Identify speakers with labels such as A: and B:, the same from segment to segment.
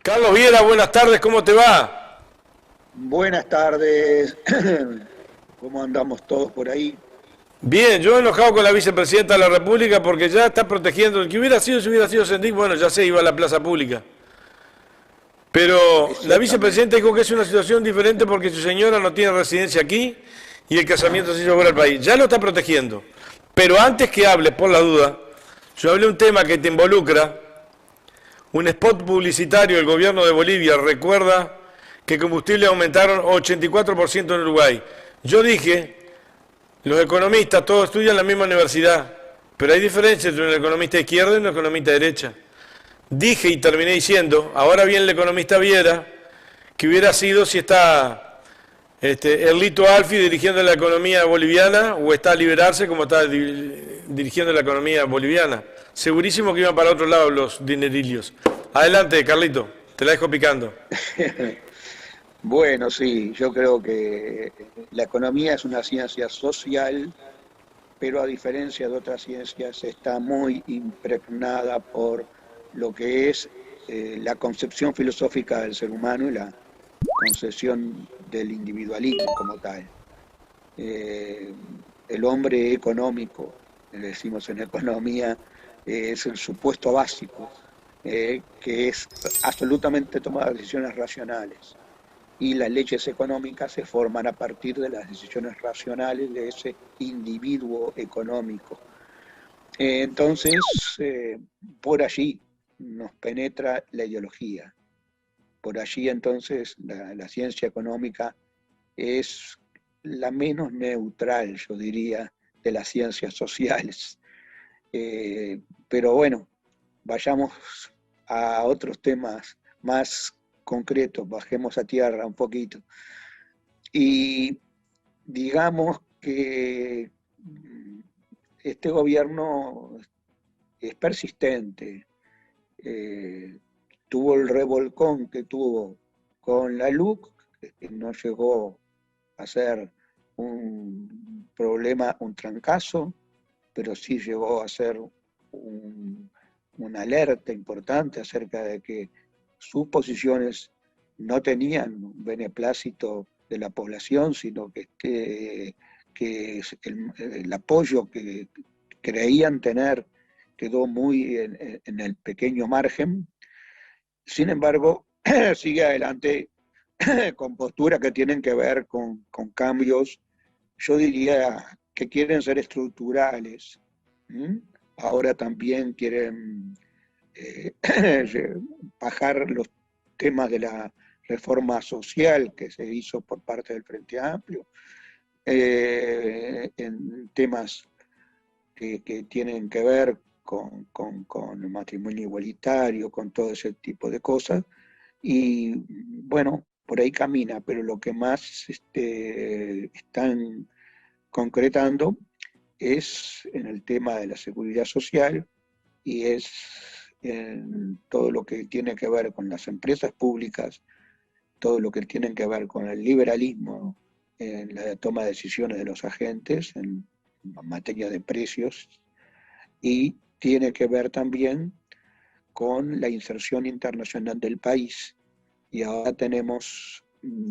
A: Carlos Viera, buenas tardes, ¿cómo te va?
B: Buenas tardes, ¿cómo andamos todos por ahí?
A: Bien, yo enojado con la vicepresidenta de la República porque ya está protegiendo. El que hubiera sido, si hubiera sido Sendik, bueno, ya se iba a la plaza pública. Pero la
B: Exactamente.
A: vicepresidenta dijo que es una situación diferente porque su señora no tiene residencia aquí y el casamiento se hizo fuera del país. Ya lo está protegiendo. Pero antes que hable, por la duda, yo hablé un tema que te involucra. Un spot publicitario del gobierno de Bolivia recuerda que combustibles aumentaron 84% en Uruguay. Yo dije, los economistas todos estudian en la misma universidad, pero hay diferencias entre un economista de izquierda y un economista de derecha. Dije y terminé diciendo, ahora bien el economista Viera, que hubiera sido si está Erlito Alfi dirigiendo la economía boliviana o está a liberarse como está dirigiendo la economía boliviana. Segurísimo que iban para otro lado los dinerillos. Adelante, Carlito, te la dejo picando.
B: Bueno, sí, yo creo que la economía es una ciencia social, pero a diferencia de otras ciencias está muy impregnada por lo que es la concepción filosófica del ser humano y la concepción del individualismo como tal. Eh, el hombre económico, le decimos en economía, es el supuesto básico, que es absolutamente tomar decisiones racionales. Y las leyes económicas se forman a partir de las decisiones racionales de ese individuo económico. Entonces, eh, por allí nos penetra la ideología. Por allí entonces la ciencia económica es la menos neutral, yo diría, de las ciencias sociales. Pero bueno, vayamos a otros temas más concretos, bajemos a tierra un poquito. Y digamos que este gobierno es persistente, eh, tuvo el revolcón que tuvo con la LUC, que no llegó a ser un problema, un trancazo, pero sí llegó a ser una alerta importante acerca de que sus posiciones no tenían un beneplácito de la población, sino que el apoyo que creían tener quedó muy en el pequeño margen. Sin embargo, sigue adelante con posturas que tienen que ver con cambios, yo diría que quieren ser estructurales. ¿Mm? Ahora también quieren eh, bajar los temas de la reforma social que se hizo por parte del Frente Amplio, en temas que tienen que ver con el matrimonio igualitario, con todo ese tipo de cosas. Y bueno, por ahí camina, pero lo que más están concretando es en el tema de la seguridad social y es en todo lo que tiene que ver con las empresas públicas, todo lo que tiene que ver con el liberalismo en la toma de decisiones de los agentes en materia de precios y tiene que ver también con la inserción internacional del país. Y ahora tenemos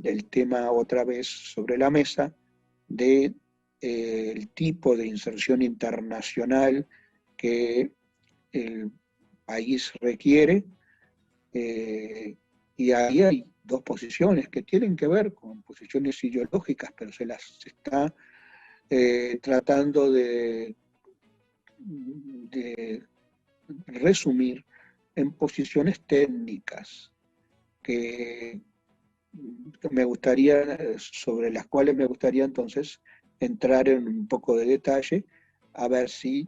B: el tema otra vez sobre la mesa de el tipo de inserción internacional que el país requiere, y ahí hay dos posiciones que tienen que ver con posiciones ideológicas, pero se las está tratando de resumir en posiciones técnicas que me gustaría, sobre las cuales me gustaría entonces entrar en un poco de detalle, a ver si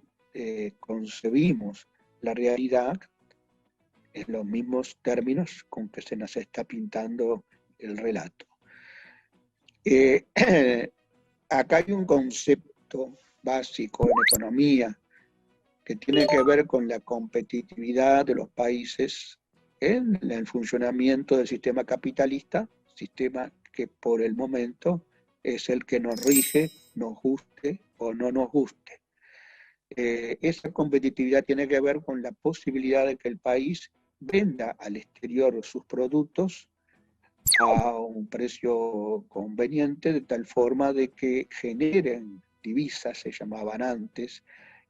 B: concebimos la realidad en los mismos términos con que se nos está pintando el relato. Eh, Acá hay un concepto básico en economía que tiene que ver con la competitividad de los países en el funcionamiento del sistema capitalista, sistema que por el momento es el que nos rige, nos guste o no nos guste. Esa competitividad tiene que ver con la posibilidad de que el país venda al exterior sus productos a un precio conveniente, de tal forma de que generen divisas, se llamaban antes,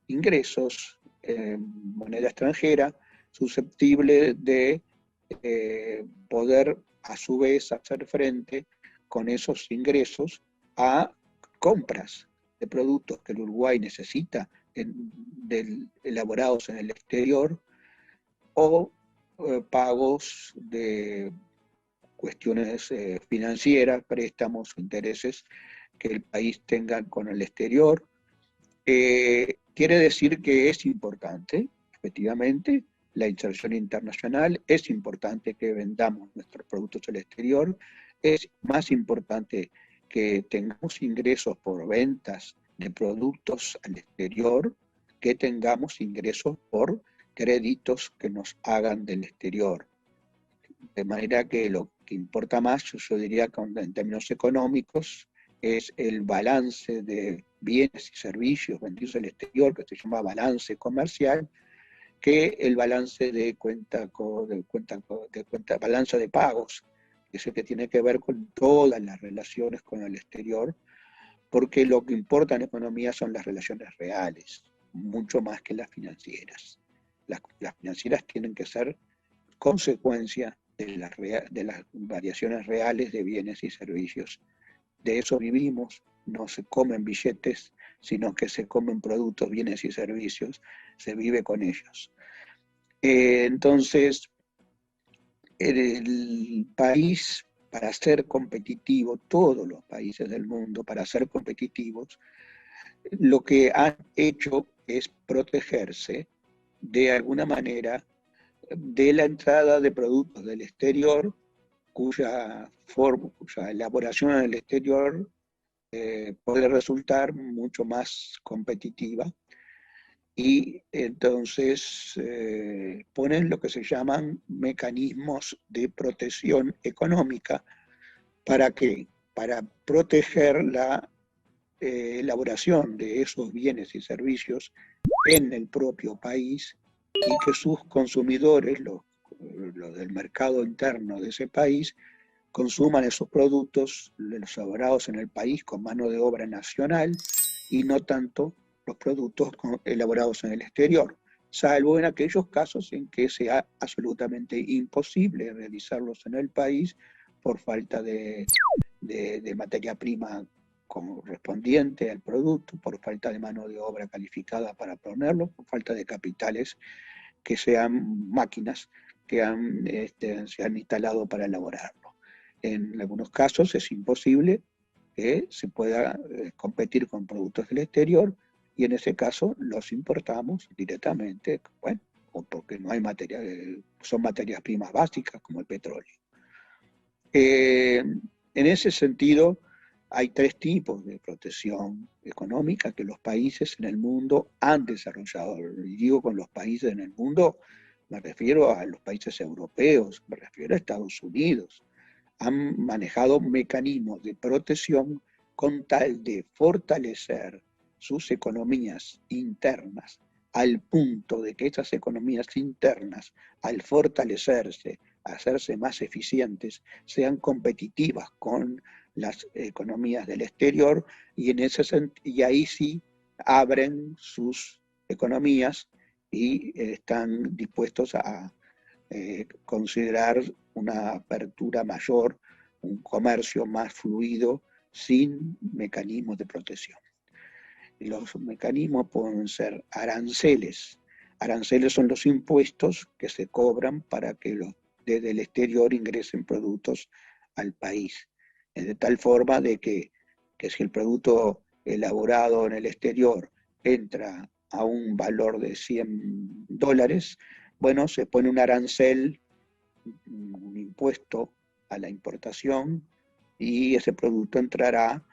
B: ingresos en moneda extranjera, susceptible de poder a su vez hacer frente con esos ingresos a compras de productos que el Uruguay necesita elaborados en el exterior, o pagos de cuestiones financieras, préstamos, intereses que el país tenga con el exterior. Quiere decir que es importante, efectivamente, la inserción internacional, es importante que vendamos nuestros productos al exterior, es más importante que tengamos ingresos por ventas de productos al exterior, que tengamos ingresos por créditos que nos hagan del exterior. De manera que lo que importa más, yo diría que en términos económicos, es el balance de bienes y servicios vendidos al exterior, que se llama balance comercial, que el balance de balanza de pagos, que es el que tiene que ver con todas las relaciones con el exterior, porque lo que importa en economía son las relaciones reales, mucho más que las financieras. Las financieras tienen que ser consecuencia de las variaciones reales de bienes y servicios. De eso vivimos, no se comen billetes, sino que se comen productos, bienes y servicios, se vive con ellos. Entonces, el país, para ser competitivo, todos los países del mundo, para ser competitivos, lo que han hecho es protegerse de alguna manera de la entrada de productos del exterior, cuya elaboración en el exterior puede resultar mucho más competitiva, y entonces ponen lo que se llaman mecanismos de protección económica. ¿Para qué? Para proteger la elaboración de esos bienes y servicios en el propio país, y que sus consumidores, los del mercado interno de ese país, consuman esos productos elaborados en el país con mano de obra nacional, y no tanto los productos elaborados en el exterior, salvo en aquellos casos en que sea absolutamente imposible realizarlos en el país por falta de materia prima correspondiente al producto, por falta de mano de obra calificada para ponerlo, por falta de capitales que sean máquinas que se han instalado para elaborarlo. En algunos casos es imposible que se pueda competir con productos del exterior, y en ese caso los importamos directamente, bueno, o porque no hay materia, son materias primas básicas como el petróleo. En ese sentido, hay tres tipos de protección económica que los países en el mundo han desarrollado. Y digo con los países en el mundo, me refiero a los países europeos, me refiero a Estados Unidos. Han manejado mecanismos de protección con tal de fortalecer sus economías internas, al punto de que esas economías internas, al fortalecerse, hacerse más eficientes, sean competitivas con las economías del exterior, y ahí sí abren sus economías y están dispuestos a considerar una apertura mayor, un comercio más fluido, sin mecanismos de protección. Y los mecanismos pueden ser aranceles. Aranceles son los impuestos que se cobran para que desde el exterior ingresen productos al país. De tal forma de que si el producto elaborado en el exterior entra a un valor de $100, bueno, se pone un arancel, un impuesto a la importación, y ese producto entrará,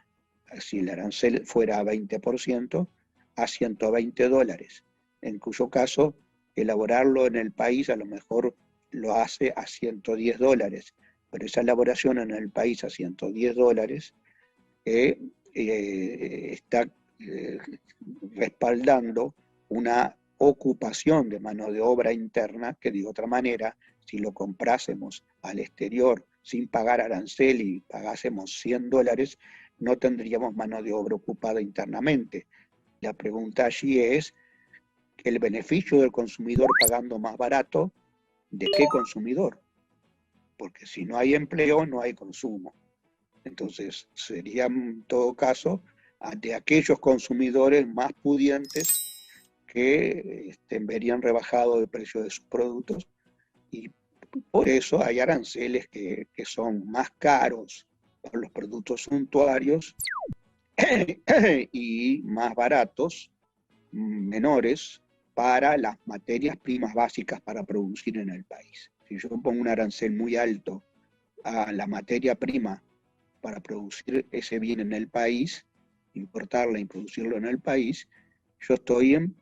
B: si el arancel fuera a 20%, a $120, en cuyo caso elaborarlo en el país a lo mejor lo hace a $110, pero esa elaboración en el país a $110 está respaldando una ocupación de mano de obra interna, que de otra manera, si lo comprásemos al exterior sin pagar arancel y pagásemos $100, no tendríamos mano de obra ocupada internamente. La pregunta allí es, ¿el beneficio del consumidor pagando más barato, de qué consumidor? Porque si no hay empleo, no hay consumo. Entonces, sería en todo caso de aquellos consumidores más pudientes que verían rebajado el precio de sus productos, y por eso hay aranceles que son más caros por los productos suntuarios y más baratos, menores, para las materias primas básicas para producir en el país. Si yo pongo un arancel muy alto a la materia prima para producir ese bien en el país, importarla y producirlo en el país, yo estoy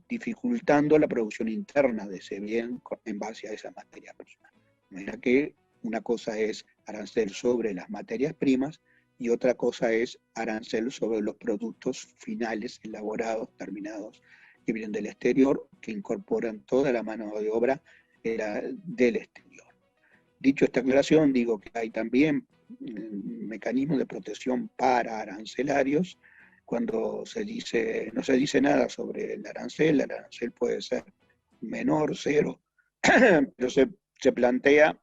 B: dificultando la producción interna de ese bien en base a esa materia prima. Mira que una cosa es arancel sobre las materias primas y otra cosa es arancel sobre los productos finales, elaborados, terminados, que vienen del exterior, que incorporan toda la mano de obra del exterior. Dicho esta aclaración, digo que hay también mecanismos de protección para arancelarios. Cuando no se dice nada sobre el arancel puede ser menor, cero, pero se plantea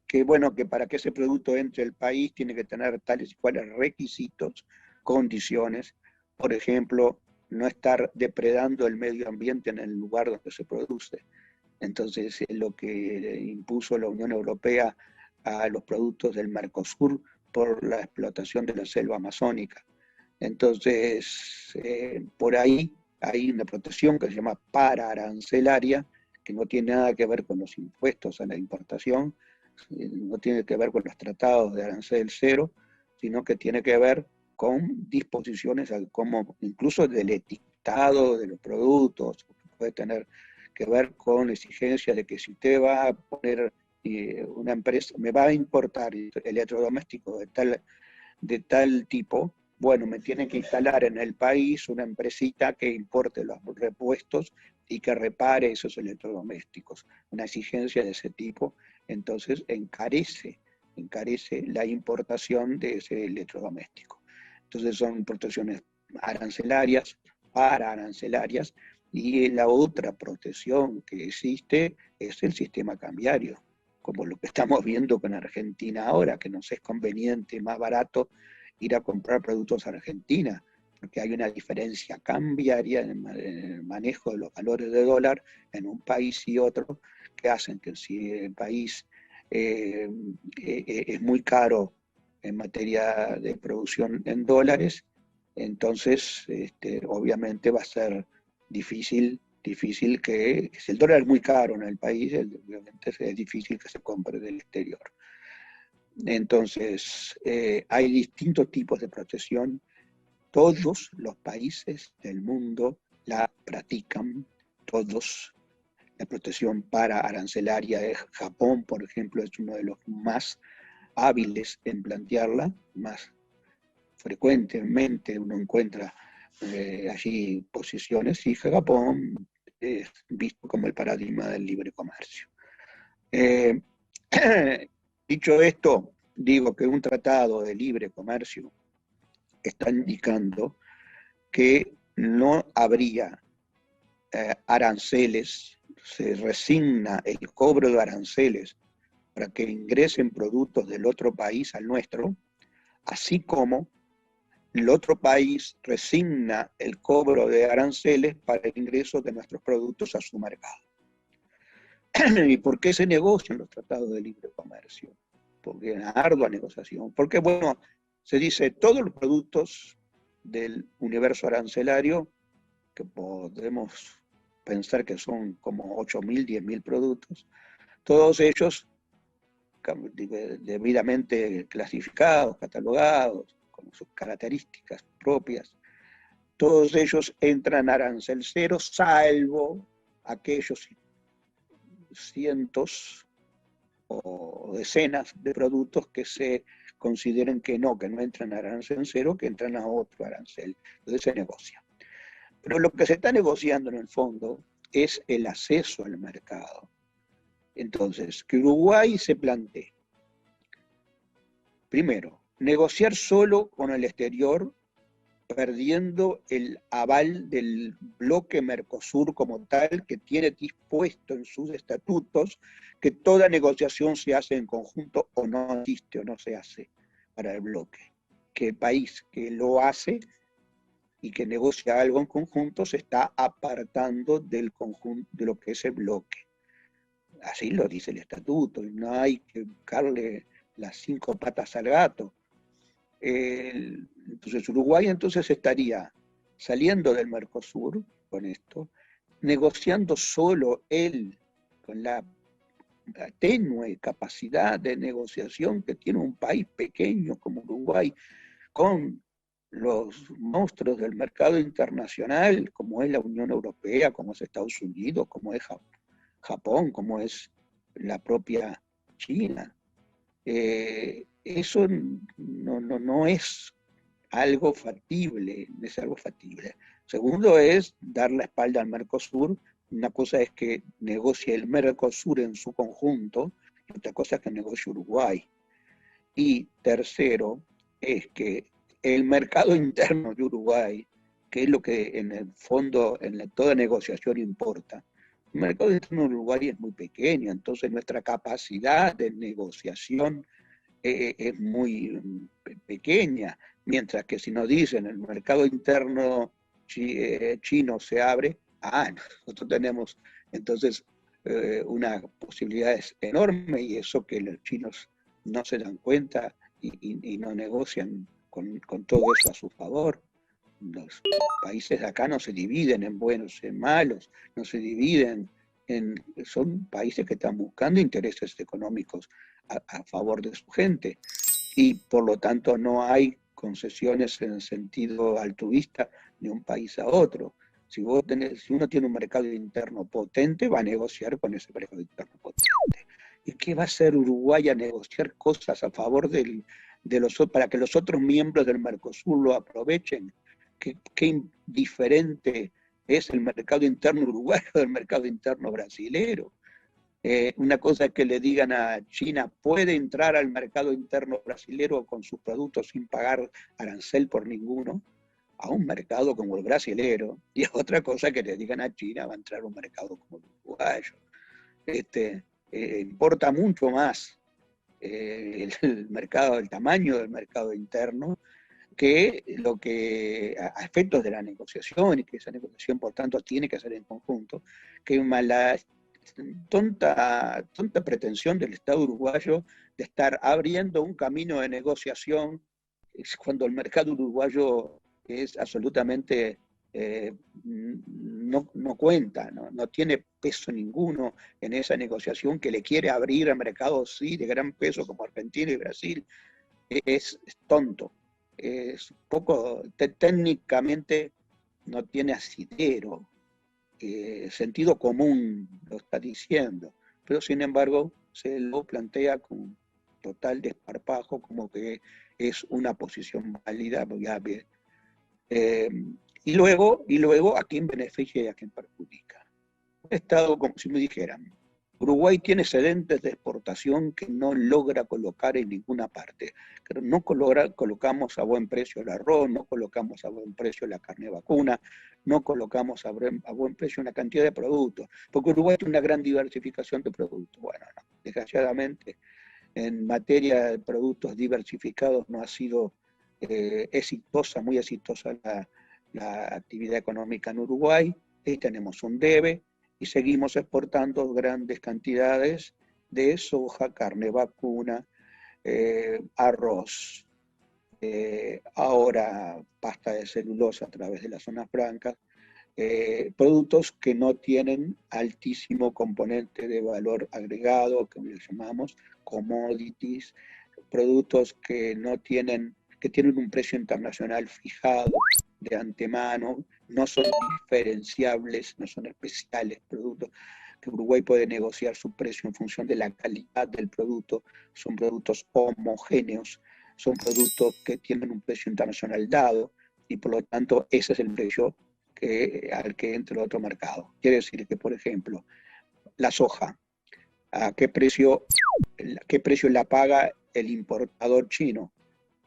B: que, bueno, que para que ese producto entre al país tiene que tener tales y cuales requisitos, condiciones, por ejemplo, no estar depredando el medio ambiente en el lugar donde se produce. Entonces, lo que impuso la Unión Europea a los productos del Mercosur por la explotación de la selva amazónica. Entonces, por ahí hay una protección que se llama paraarancelaria, que no tiene nada que ver con los impuestos a la importación, no tiene que ver con los tratados de arancel cero, sino que tiene que ver con disposiciones como incluso del etiquetado de los productos, puede tener que ver con exigencias de que si usted va a poner una empresa, me va a importar electrodomésticos de tal tipo, bueno, me tiene que instalar en el país una empresita que importe los repuestos y que repare esos electrodomésticos. Una exigencia de ese tipo, entonces encarece la importación de ese electrodoméstico. Entonces son protecciones arancelarias, paraarancellarias, y la otra protección que existe es el sistema cambiario, como lo que estamos viendo con Argentina ahora, que nos es conveniente, más barato ir a comprar productos a Argentina, porque hay una diferencia cambiaria en el manejo de los valores de dólar en un país y otro, que hacen que si el país es muy caro en materia de producción en dólares, entonces obviamente va a ser difícil que, si el dólar es muy caro en el país, obviamente es difícil que se compre del exterior. Entonces, hay distintos tipos de protección. Todos los países del mundo la practican, todos. La protección para arancelaria de Japón, por ejemplo, es uno de los más hábiles en plantearla, más frecuentemente uno encuentra allí posiciones, y Japón es visto como el paradigma del libre comercio. Dicho esto, digo que un tratado de libre comercio está indicando que no habría aranceles, se resigna el cobro de aranceles para que ingresen productos del otro país al nuestro, así como el otro país resigna el cobro de aranceles para el ingreso de nuestros productos a su mercado. ¿Y por qué se negocian los tratados de libre comercio? Porque es una ardua negociación. Porque, bueno, se dice todos los productos del universo arancelario, que podemos pensar que son como 8.000, 10.000 productos, todos ellos debidamente clasificados, catalogados, con sus características propias, todos ellos entran a arancel cero, salvo aquellos cientos o decenas de productos que se consideren que no entran a arancel cero, que entran a otro arancel. Entonces se negocia. Pero lo que se está negociando en el fondo es el acceso al mercado. Entonces, que Uruguay se plantee, primero, negociar solo con el exterior, perdiendo el aval del bloque Mercosur como tal, que tiene dispuesto en sus estatutos que toda negociación se hace en conjunto o no existe o no se hace para el bloque. Que el país que lo hace y que negocia algo en conjunto se está apartando del conjunto de lo que es el bloque. Así lo dice el estatuto, y no hay que buscarle las 5 patas al gato. Entonces Uruguay entonces estaría saliendo del Mercosur con esto, negociando solo él con la tenue capacidad de negociación que tiene un país pequeño como Uruguay, con los monstruos del mercado internacional, como es la Unión Europea, como es Estados Unidos, como es Japón, como es la propia China. Eso no es algo factible, no es algo factible. Segundo es dar la espalda al Mercosur. Una cosa es que negocie el Mercosur en su conjunto, y otra cosa es que negocie Uruguay. Y tercero es que el mercado interno de Uruguay, que es lo que en el fondo, en toda negociación importa, el mercado interno de Uruguay es muy pequeño, entonces nuestra capacidad de negociación es muy pequeña, mientras que si nos dicen el mercado interno chino se abre, nosotros tenemos entonces unas posibilidades enormes, y eso que los chinos no se dan cuenta y no negocian con todo eso a su favor. Los países de acá no se dividen en buenos y en malos, no se dividen son países que están buscando intereses económicos a favor de su gente, y por lo tanto no hay concesiones en el sentido altruista de un país a otro. Si uno tiene un mercado interno potente, va a negociar con ese mercado interno potente. ¿Y qué va a hacer Uruguay a negociar cosas a favor para que los otros miembros del Mercosur lo aprovechen? ¿Qué diferente es el mercado interno uruguayo del mercado interno brasilero? Una cosa es que le digan a China, puede entrar al mercado interno brasilero con sus productos sin pagar arancel por ninguno, a un mercado como el brasilero, y otra cosa que le digan a China, va a entrar a un mercado como el uruguayo. Importa mucho más el tamaño del mercado interno, que lo que a efectos de la negociación, y que esa negociación por tanto tiene que ser en conjunto, que la tonta pretensión del Estado uruguayo de estar abriendo un camino de negociación cuando el mercado uruguayo es absolutamente no cuenta, no tiene peso ninguno en esa negociación que le quiere abrir a mercados sí de gran peso como Argentina y Brasil. Es tonto, es poco, técnicamente no tiene asidero, sentido común lo está diciendo, pero sin embargo se lo plantea con total desparpajo como que es una posición válida, viable. Y luego, ¿a quién beneficia y a quién perjudica? Un Estado, como si me dijeran, Uruguay tiene excedentes de exportación que no logra colocar en ninguna parte. Pero no colocamos a buen precio el arroz, no colocamos a buen precio la carne vacuna, no colocamos a buen precio una cantidad de productos, porque Uruguay tiene una gran diversificación de productos. Bueno, no, desgraciadamente, en materia de productos diversificados no ha sido muy exitosa la actividad económica en Uruguay. Ahí tenemos un debe, y seguimos exportando grandes cantidades de soja, carne vacuna, arroz, ahora pasta de celulosa a través de las zonas francas, productos que no tienen altísimo componente de valor agregado, que le llamamos commodities, productos que tienen un precio internacional fijado de antemano, no son diferenciables, no son especiales productos, que Uruguay puede negociar su precio en función de la calidad del producto, son productos homogéneos, son productos que tienen un precio internacional dado, y por lo tanto ese es el precio al que entre otro mercado. Quiere decir que, por ejemplo, la soja, ¿a qué precio la paga el importador chino?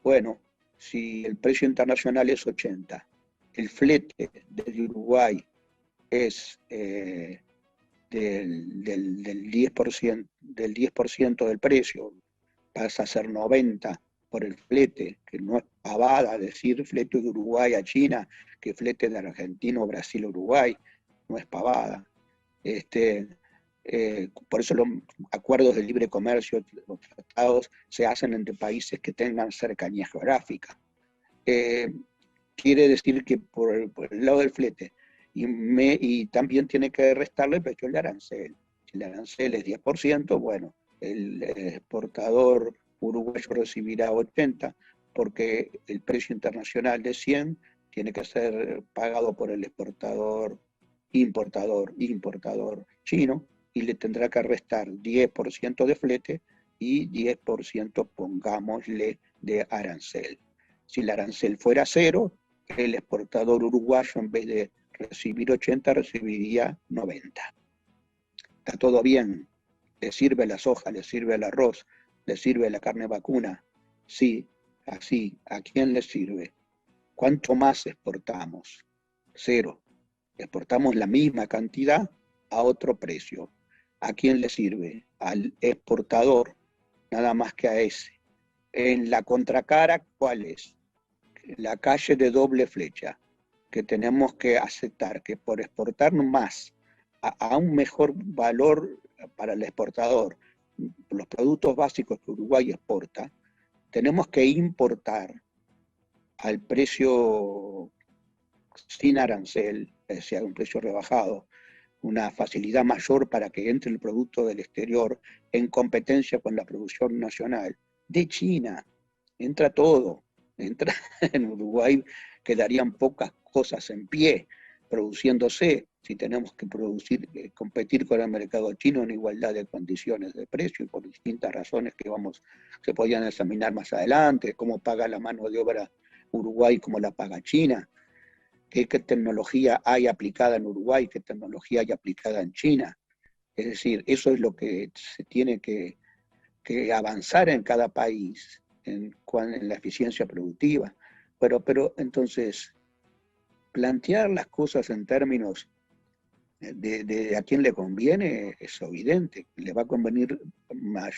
B: Bueno, si el precio internacional es 80, el flete desde Uruguay es del 10% del precio, pasa a ser 90 por el flete, que no es pavada decir flete de Uruguay a China, que flete de Argentina o Brasil a Uruguay, no es pavada. Por eso los acuerdos de libre comercio, los tratados, se hacen entre países que tengan cercanía geográfica. Quiere decir que por el lado del flete, y también tiene que restarle el precio del arancel. Si el arancel es 10%, bueno, el exportador uruguayo recibirá 80, porque el precio internacional de 100 tiene que ser pagado por el importador chino, y le tendrá que restar 10% de flete y 10%, pongámosle, de arancel. Si el arancel fuera cero, el exportador uruguayo, en vez de recibir 80, recibiría 90. Está todo bien, le sirve la soja, le sirve el arroz, le sirve la carne vacuna. Sí, así, ¿a quién le sirve? ¿Cuánto más exportamos? Cero. Exportamos la misma cantidad a otro precio. ¿A quién le sirve? Al exportador, nada más que a ese. En la contracara, ¿cuál es? La calle de doble flecha, que tenemos que aceptar que por exportar más a un mejor valor para el exportador, los productos básicos que Uruguay exporta, tenemos que importar al precio sin arancel, es decir, a un precio rebajado, una facilidad mayor para que entre el producto del exterior en competencia con la producción nacional. De China, entra todo. Entra en Uruguay, quedarían pocas cosas en pie produciéndose si tenemos que competir con el mercado chino en igualdad de condiciones de precio, y por distintas razones que se podrían examinar más adelante, cómo paga la mano de obra Uruguay, cómo la paga China, qué tecnología hay aplicada en Uruguay, qué tecnología hay aplicada en China. Es decir, eso es lo que se tiene que avanzar en cada país en la eficiencia productiva. Pero entonces, plantear las cosas en términos de a quién le conviene es evidente, le va a convenir más.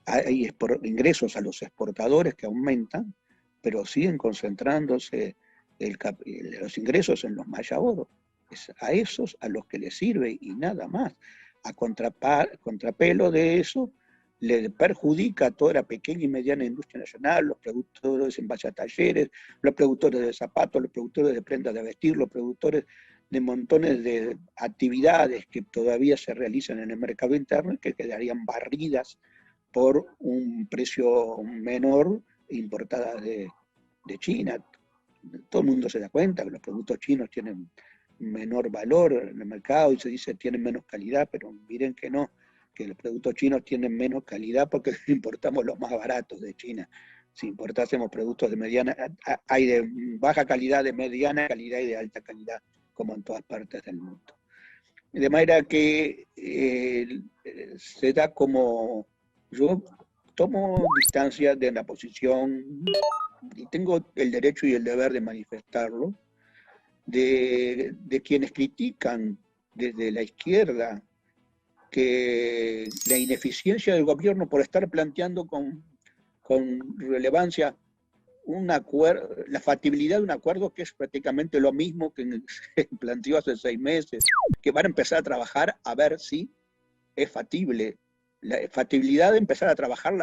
B: Hay ingresos a los exportadores que aumentan, pero siguen concentrándose los ingresos en los mayaboros. Es a esos a los que les sirve y nada más. A contrapelo de eso, le perjudica a toda la pequeña y mediana industria nacional, los productores en base a talleres, los productores de zapatos, los productores de prendas de vestir, los productores de montones de actividades que todavía se realizan en el mercado interno y que quedarían barridas por un precio menor importadas de China. Todo el mundo se da cuenta que los productos chinos tienen menor valor en el mercado y se dice tienen menos calidad, pero miren que no, que los productos chinos tienen menos calidad porque importamos los más baratos de China. Si importásemos productos de mediana, hay de baja calidad, de mediana calidad y de alta calidad, como en todas partes del mundo. De manera que se da como, yo tomo distancia de la posición, y tengo el derecho y el deber de manifestarlo, de quienes critican desde la izquierda que la ineficiencia del gobierno por estar planteando con relevancia la factibilidad de un acuerdo que es prácticamente lo mismo que se planteó hace 6 meses, que van a empezar a trabajar a ver si es factible. La factibilidad de empezar a trabajar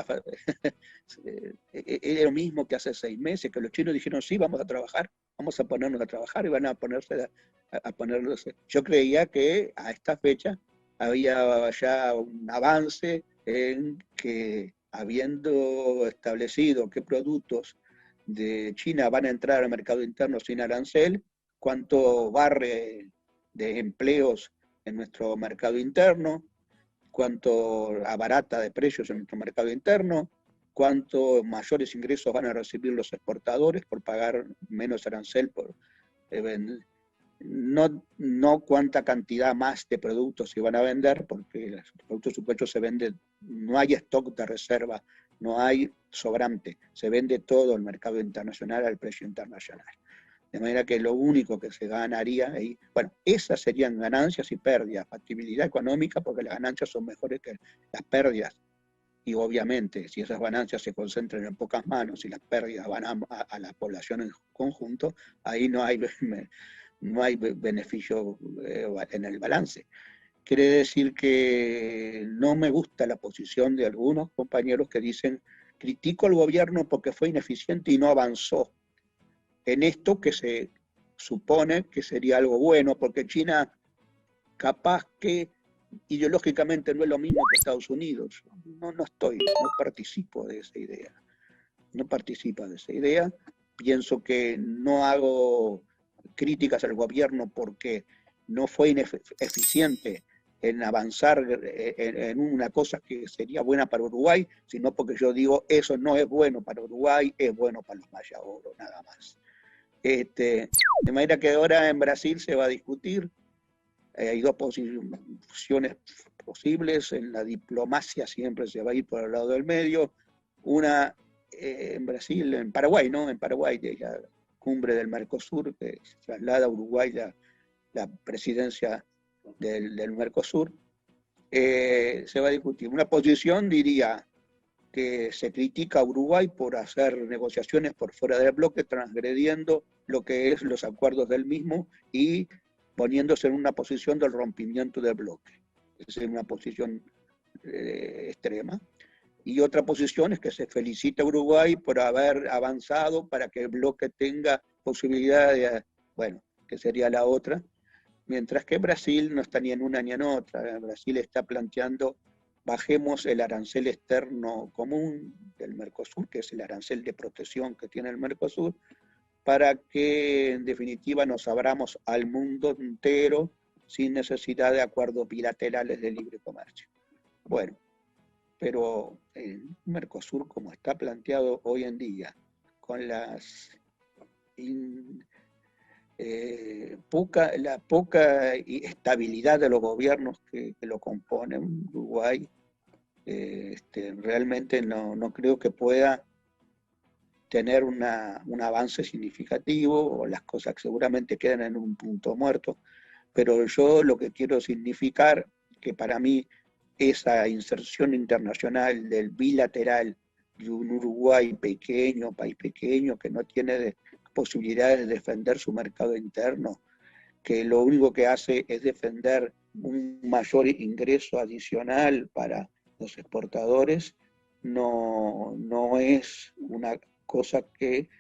B: era lo mismo que hace 6 meses, que los chinos dijeron, sí, vamos a trabajar, vamos a ponernos a trabajar, y van a ponerse a ponerse. Yo creía que a esta fecha había ya un avance en que, habiendo establecido qué productos de China van a entrar al mercado interno sin arancel, cuánto barre de empleos en nuestro mercado interno, cuánto abarata de precios en nuestro mercado interno, cuánto mayores ingresos van a recibir los exportadores por pagar menos arancel por no cuánta cantidad más de productos se van a vender, porque los productos superhechos se venden, no hay stock de reserva, no hay sobrante, se vende todo el mercado internacional al precio internacional. De manera que lo único que se ganaría ahí, bueno, esas serían ganancias y pérdidas, factibilidad económica, porque las ganancias son mejores que las pérdidas. Y obviamente, si esas ganancias se concentran en pocas manos y las pérdidas van a la población en conjunto, ahí no hay beneficio en el balance. Quiere decir que no me gusta la posición de algunos compañeros que dicen, critico al gobierno porque fue ineficiente y no avanzó en esto que se supone que sería algo bueno, porque China capaz que ideológicamente no es lo mismo que Estados Unidos. No participo de esa idea. No participo de esa idea. Pienso que no hago críticas al gobierno porque no fue eficiente en avanzar en una cosa que sería buena para Uruguay, sino porque yo digo, eso no es bueno para Uruguay, es bueno para los Mayaoros, nada más. De manera que ahora en Brasil se va a discutir, hay dos posiciones posibles, en la diplomacia siempre se va a ir por el lado del medio, una en Brasil, en Paraguay, ¿no? En Paraguay, de la cumbre del Mercosur, que se traslada a Uruguay la presidencia del Mercosur, se va a discutir. Una posición diría que se critica a Uruguay por hacer negociaciones por fuera del bloque, transgrediendo lo que es los acuerdos del mismo y poniéndose en una posición del rompimiento del bloque. Esa es una posición extrema. Y otra posición es que se felicita a Uruguay por haber avanzado para que el bloque tenga posibilidad de, bueno, que sería la otra, mientras que Brasil no está ni en una ni en otra. Brasil está planteando, bajemos el arancel externo común del Mercosur, que es el arancel de protección que tiene el Mercosur, para que en definitiva nos abramos al mundo entero sin necesidad de acuerdos bilaterales de libre comercio. Bueno, pero el Mercosur, como está planteado hoy en día, con la poca estabilidad de los gobiernos que lo componen, Uruguay, realmente no creo que pueda tener un avance significativo, o las cosas seguramente quedan en un punto muerto, pero yo lo que quiero significar que para mí esa inserción internacional del bilateral de un Uruguay pequeño, país pequeño, que no tiene posibilidades de defender su mercado interno, que lo único que hace es defender un mayor ingreso adicional para los exportadores, no es una cosa que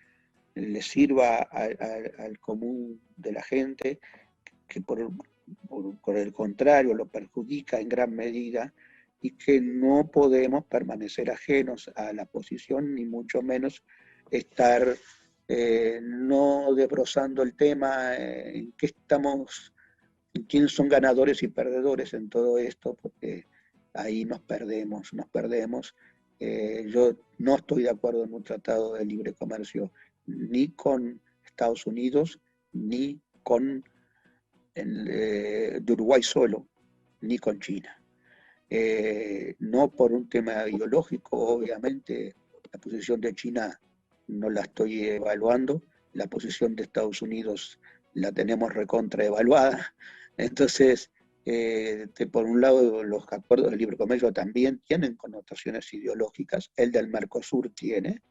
B: le sirva al común de la gente, que por el contrario lo perjudica en gran medida, y que no podemos permanecer ajenos a la posición, ni mucho menos estar no desbrozando el tema, en qué estamos, en quiénes son ganadores y perdedores en todo esto, porque ahí nos perdemos. Yo no estoy de acuerdo en un tratado de libre comercio ni con Estados Unidos, ni con de Uruguay solo, ni con China. No por un tema ideológico, obviamente, la posición de China no la estoy evaluando, la posición de Estados Unidos la tenemos recontraevaluada. Entonces, por un lado, los acuerdos de libre comercio también tienen connotaciones ideológicas. El del Mercosur tiene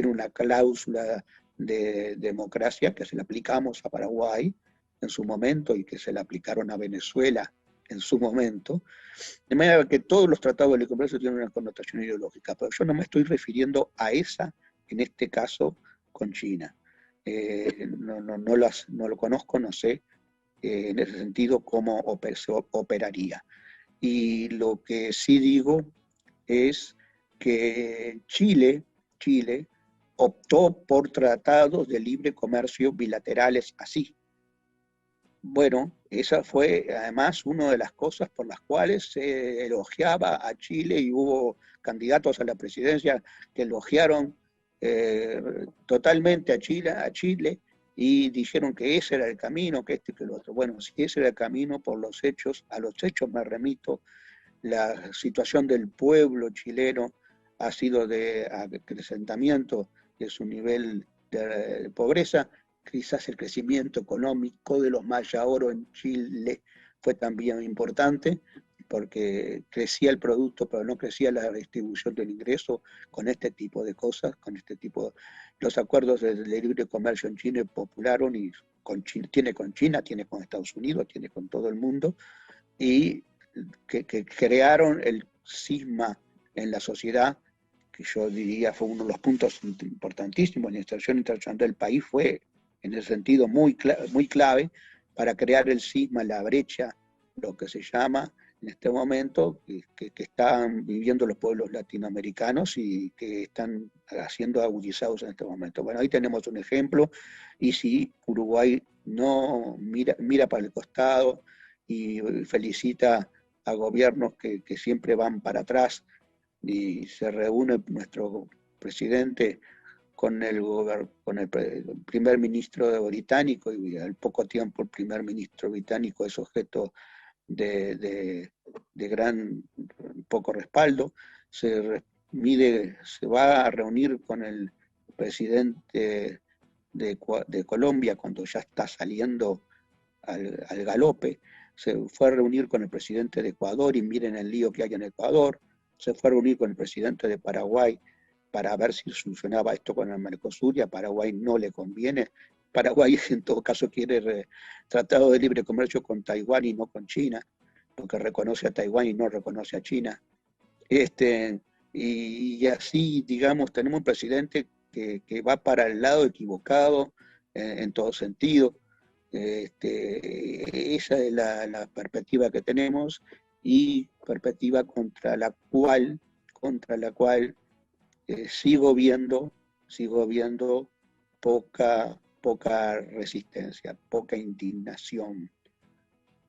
B: una cláusula de democracia que se la aplicamos a Paraguay en su momento y que se la aplicaron a Venezuela en su momento, de manera que todos los tratados de libre comercio tienen una connotación ideológica, pero yo no me estoy refiriendo a esa, en este caso, con China. No lo conozco, no sé en ese sentido cómo se operaría. Y lo que sí digo es que Chile optó por tratados de libre comercio bilaterales así. Bueno, esa fue además una de las cosas por las cuales se elogiaba a Chile, y hubo candidatos a la presidencia que elogiaron totalmente a Chile y dijeron que ese era el camino, que este y que el otro. Bueno, si ese era el camino, por los hechos, a los hechos me remito. La situación del pueblo chileno ha sido de acrecentamiento de su nivel de pobreza. Quizás el crecimiento económico de los Maya Oro en Chile fue también importante, porque crecía el producto, pero no crecía la distribución del ingreso con este tipo de cosas, con este tipo. Los acuerdos de libre comercio en Chile popularon y con China, tiene con China, tiene con Estados Unidos, tiene con todo el mundo, y que crearon el cisma en la sociedad, que yo diría fue uno de los puntos importantísimos. La inserción internacional del país fue, en ese sentido, muy clave para crear el cisma, la brecha, lo que se llama en este momento, que están viviendo los pueblos latinoamericanos y que están siendo agudizados en este momento. Bueno, ahí tenemos un ejemplo, y si Uruguay no mira para el costado y felicita a gobiernos que siempre van para atrás, y se reúne nuestro presidente con el primer ministro británico, y al poco tiempo el primer ministro británico es objeto de gran poco respaldo. Se va a reunir con el presidente de Colombia cuando ya está saliendo al galope. Se fue a reunir con el presidente de Ecuador y miren el lío que hay en Ecuador. Se fue a reunir con el presidente de Paraguay para ver si solucionaba esto con el Mercosur, y a Paraguay no le conviene. Paraguay en todo caso quiere tratado de libre comercio con Taiwán y no con China, porque reconoce a Taiwán y no reconoce a China. Y así, digamos, tenemos un presidente que va para el lado equivocado en todo sentido. Esa es la perspectiva que tenemos, y perspectiva contra la cual sigo viendo poca resistencia, poca indignación.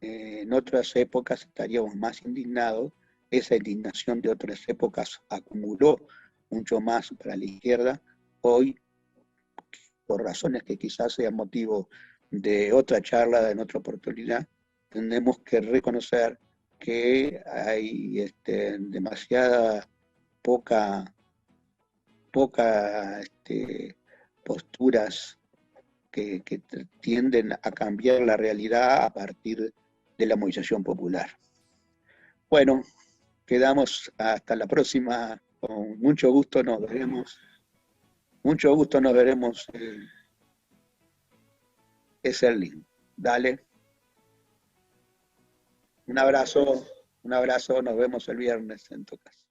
B: En otras épocas estaríamos más indignados. Esa indignación de otras épocas acumuló mucho más para la izquierda. Hoy, por razones que quizás sean motivo de otra charla, en otra oportunidad, tenemos que reconocer que hay demasiada poca posturas que tienden a cambiar la realidad a partir de la movilización popular. Bueno, quedamos hasta la próxima. Con mucho gusto nos veremos. Mucho gusto nos veremos. Es el link. Dale. Un abrazo, nos vemos el viernes en tu casa.